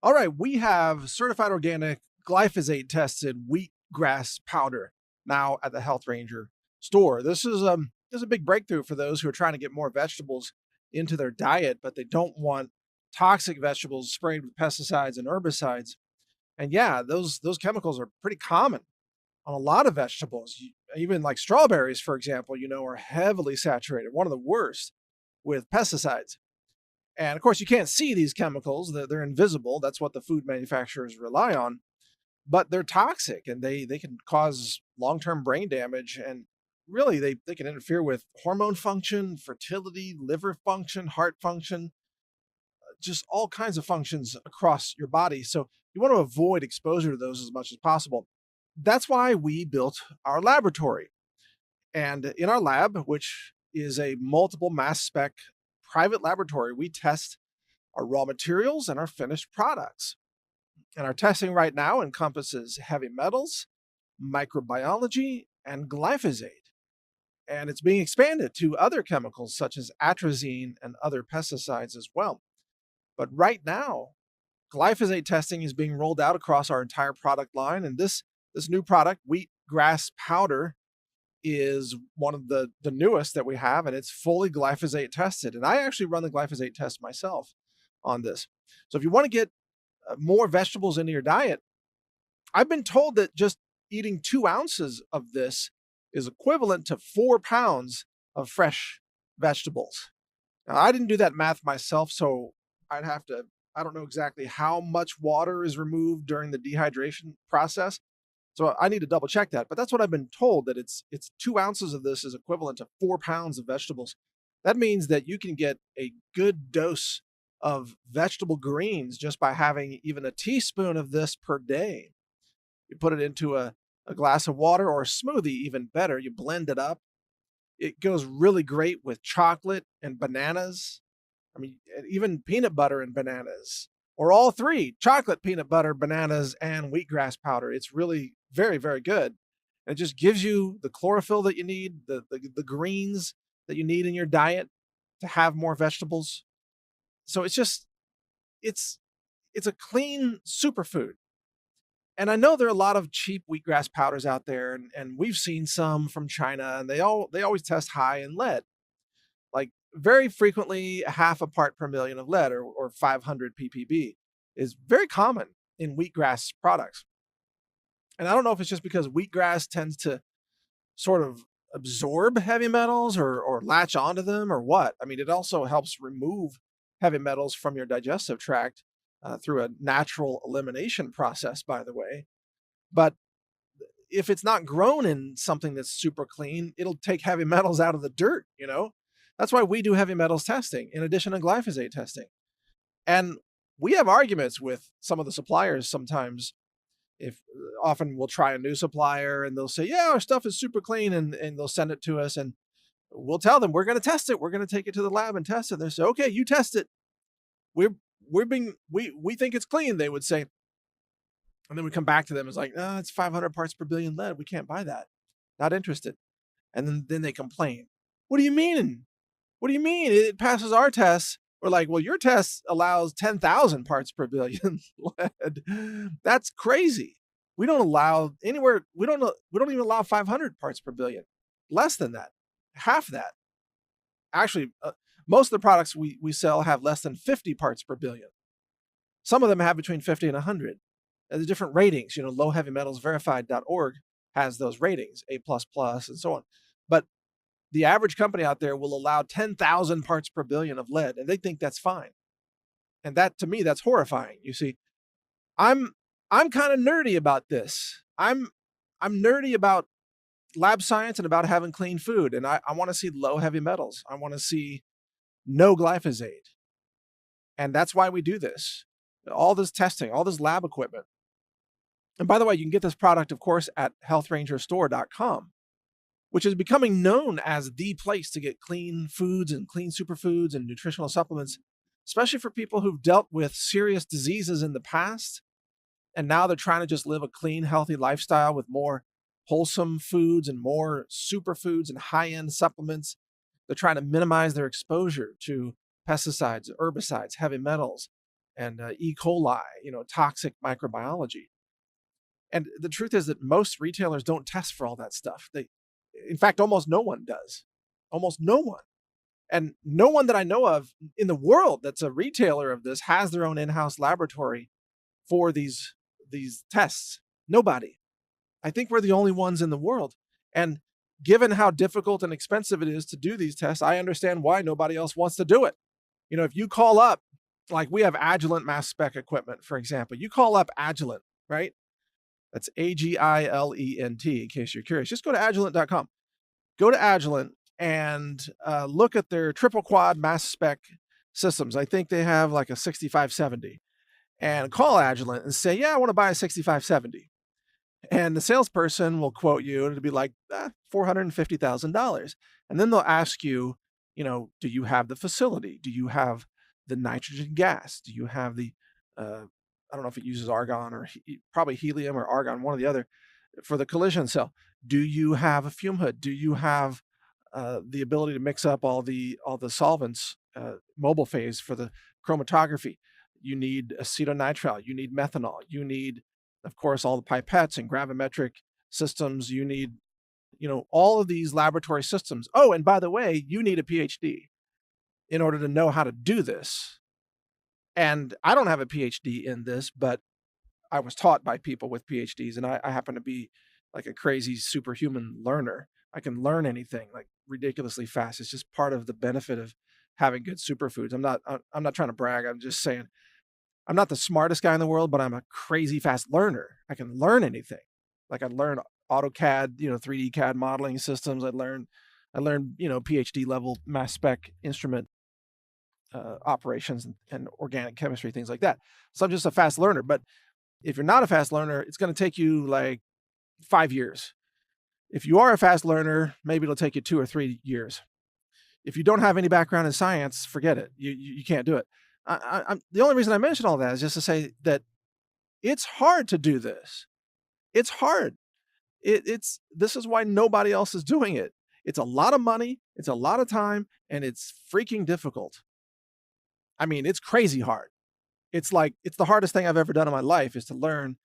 All right, we have certified organic glyphosate tested wheatgrass powder now at the Health Ranger store. This is a big breakthrough for those who are trying to get more vegetables into their diet, but they don't want toxic vegetables sprayed with pesticides and herbicides. And yeah, those chemicals are pretty common on a lot of vegetables. Even like strawberries, for example, are heavily saturated, one of the worst with pesticides. And of course, you can't see these chemicals, they're invisible. That's what the food manufacturers rely on, but they're toxic and they can cause long term brain damage. And really, they can interfere with hormone function, fertility, liver function, heart function, just all kinds of functions across your body. So you want to avoid exposure to those as much as possible. That's why we built our laboratory. And in our lab, which is a multiple mass spec private laboratory, we test our raw materials and our finished products. And our testing right now encompasses heavy metals, microbiology, and glyphosate. And it's being expanded to other chemicals such as atrazine and other pesticides as well. But right now, glyphosate testing is being rolled out across our entire product line. And this new product, wheatgrass powder, is one of the newest that we have, and it's fully glyphosate tested. And I actually run the glyphosate test myself on this. So if you want to get more vegetables into your diet, I've been told that just eating 2 ounces of this is equivalent to 4 pounds of fresh vegetables. Now, I didn't do that math myself, so I'd have to, I don't know exactly how much water is removed during the dehydration process. So I need to double check that. But that's what I've been told, that it's 2 ounces of this is equivalent to 4 pounds of vegetables. That means that you can get a good dose of vegetable greens just by having even a teaspoon of this per day. You put it into a glass of water or a smoothie, even better. You blend it up. It goes really great with chocolate and bananas. I mean, even peanut butter and bananas, or all three: chocolate, peanut butter, bananas, and wheatgrass powder. It's really very, very good. And it just gives you the chlorophyll that you need, the greens that you need in your diet to have more vegetables. So it's it's a clean superfood. And I know there are a lot of cheap wheatgrass powders out there, and we've seen some from China, and they always test high in lead, like very frequently half a part per million of lead, or 500 ppb is very common in wheatgrass products. And I don't know if it's just because wheatgrass tends to sort of absorb heavy metals or latch onto them or what. I mean, it also helps remove heavy metals from your digestive tract through a natural elimination process, by the way. But if it's not grown in something that's super clean, it'll take heavy metals out of the dirt. That's why we do heavy metals testing in addition to glyphosate testing. And we have arguments with some of the suppliers sometimes. If Often we'll try a new supplier and they'll say, yeah, our stuff is super clean, and they'll send it to us, and we'll tell them we're going to test it. We're going to take it to the lab and test it. They say, okay, you test it. We think it's clean, they would say. And then we come back to them. It's like, no, it's 500 parts per billion lead. We can't buy that. Not interested. And then they complain. What do you mean? What do you mean? It passes our tests. We're like, well, your test allows 10,000 parts per billion lead. That's crazy. We don't allow anywhere. We don't even allow 500 parts per billion. Less than that. Half that. Actually, most of the products we sell have less than 50 parts per billion. Some of them have between 50 and 100. The different ratings, lowheavymetalsverified.org has those ratings, A++, and so on. But the average company out there will allow 10,000 parts per billion of lead, and they think that's fine. And that, to me, that's horrifying. You see, I'm kind of nerdy about this. I'm nerdy about lab science and about having clean food, and I want to see low heavy metals. I want to see no glyphosate, and that's why we do this. All this testing, all this lab equipment. And by the way, you can get this product, of course, at healthrangerstore.com, which is becoming known as the place to get clean foods and clean superfoods and nutritional supplements, especially for people who've dealt with serious diseases in the past. And now they're trying to just live a clean, healthy lifestyle with more wholesome foods and more superfoods and high-end supplements. They're trying to minimize their exposure to pesticides, herbicides, heavy metals. and E. coli, toxic microbiology. And the truth is that most retailers don't test for all that stuff. In fact, almost no one does. Almost no one. And no one that I know of in the world that's a retailer of this has their own in-house laboratory for these tests. Nobody. I think we're the only ones in the world. And given how difficult and expensive it is to do these tests, I understand why nobody else wants to do it. If you call up, like we have Agilent mass spec equipment, for example, you call up Agilent, right? That's Agilent, in case you're curious. Just go to agilent.com. Go to Agilent and look at their triple quad mass spec systems. I think they have like a 6570. And call Agilent and say, yeah, I want to buy a 6570. And the salesperson will quote you, and it'll be like $450,000. And then they'll ask you, do you have the facility? Do you have the nitrogen gas? Do you have the, I don't know if it uses argon or probably helium or argon, one or the other, for the collision cell. Do you have a fume hood? Do you have the ability to mix up all the solvents, mobile phase for the chromatography? You need acetonitrile. You need methanol. You need, of course, all the pipettes and gravimetric systems. You need, all of these laboratory systems. Oh, and by the way, you need a PhD in order to know how to do this. And I don't have a PhD in this, but I was taught by people with PhDs, and I happen to be like a crazy superhuman learner. I can learn anything like ridiculously fast. It's just part of the benefit of having good superfoods. I'm not trying to brag. I'm just saying I'm not the smartest guy in the world, but I'm a crazy fast learner. I can learn anything. Like I learn AutoCAD, 3D CAD modeling systems. I learned, PhD level mass spec instrument operations and organic chemistry, things like that. So I'm just a fast learner. But if you're not a fast learner, it's going to take you like 5 years. If you are a fast learner, maybe it'll take you 2 or 3 years. If you don't have any background in science, forget it. You can't do it. The only reason I mention all that is just to say that it's hard to do this. It's hard. This is why nobody else is doing it. It's a lot of money, it's a lot of time, and it's freaking difficult. I mean, it's crazy hard. It's the hardest thing I've ever done in my life is to learn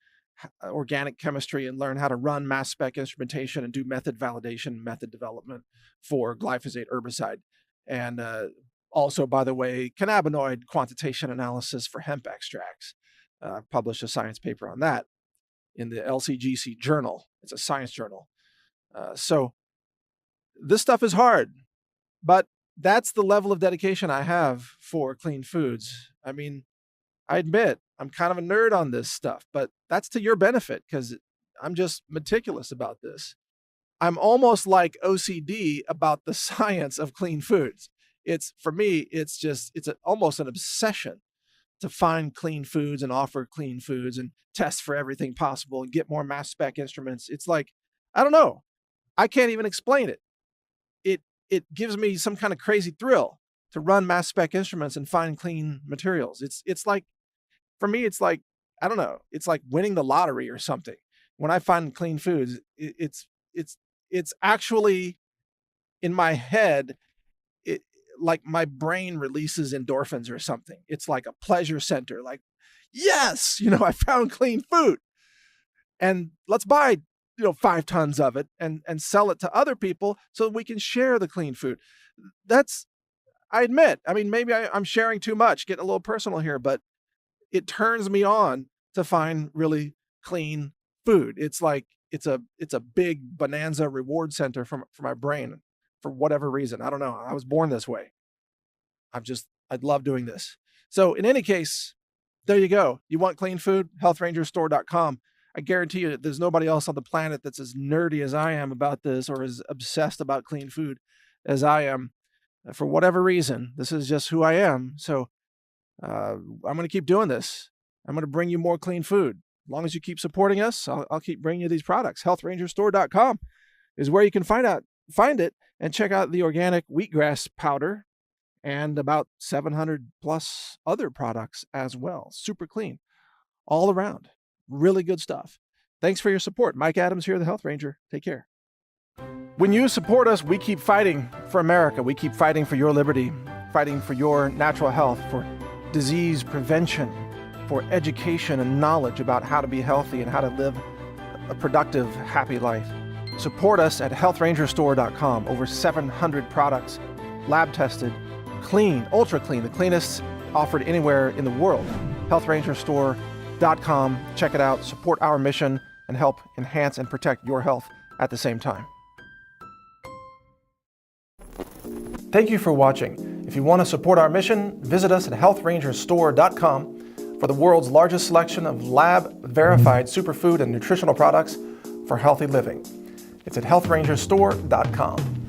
organic chemistry and learn how to run mass spec instrumentation and do method validation, method development for glyphosate herbicide. And also, by the way, cannabinoid quantitation analysis for hemp extracts. I published a science paper on that in the LCGC journal. It's a science journal. So this stuff is hard, but that's the level of dedication I have for clean foods. I mean, I admit I'm kind of a nerd on this stuff, but that's to your benefit because I'm just meticulous about this. I'm almost like OCD about the science of clean foods. For me, it's almost an obsession to find clean foods and offer clean foods and test for everything possible and get more mass spec instruments. It's like, I don't know. I can't even explain it. It gives me some kind of crazy thrill to run mass spec instruments and find clean materials. It's like, for me, it's like, I don't know. It's like winning the lottery or something. When I find clean foods, it's actually in my head, like my brain releases endorphins or something. It's like a pleasure center. Like, yes, I found clean food, and let's buy 5 tons of it and sell it to other people so that we can share the clean food. I admit, I mean, maybe I'm sharing too much, getting a little personal here, but it turns me on to find really clean food. It's like it's a big bonanza reward center for my brain for whatever reason. I don't know. I was born this way. I'd love doing this. So in any case, there you go. You want clean food? HealthRangerStore.com. I guarantee you that there's nobody else on the planet that's as nerdy as I am about this or as obsessed about clean food as I am. For whatever reason, this is just who I am. So I'm going to keep doing this. I'm going to bring you more clean food. As long as you keep supporting us, I'll keep bringing you these products. HealthRangerStore.com is where you can find it and check out the organic wheatgrass powder and about 700 plus other products as well. Super clean all around. Really good stuff. Thanks for your support. Mike Adams here, the Health Ranger. Take care. When you support us, we keep fighting for America. We keep fighting for your liberty, fighting for your natural health, for disease prevention, for education and knowledge about how to be healthy and how to live a productive, happy life. Support us at healthrangerstore.com. Over 700 products, lab tested, clean, ultra clean, the cleanest offered anywhere in the world. healthrangerstore.com. Check it out, support our mission, and help enhance and protect your health at the same time. Thank you for watching. If you want to support our mission, visit us at healthrangerstore.com for the world's largest selection of lab-verified superfood and nutritional products for healthy living. It's at healthrangerstore.com.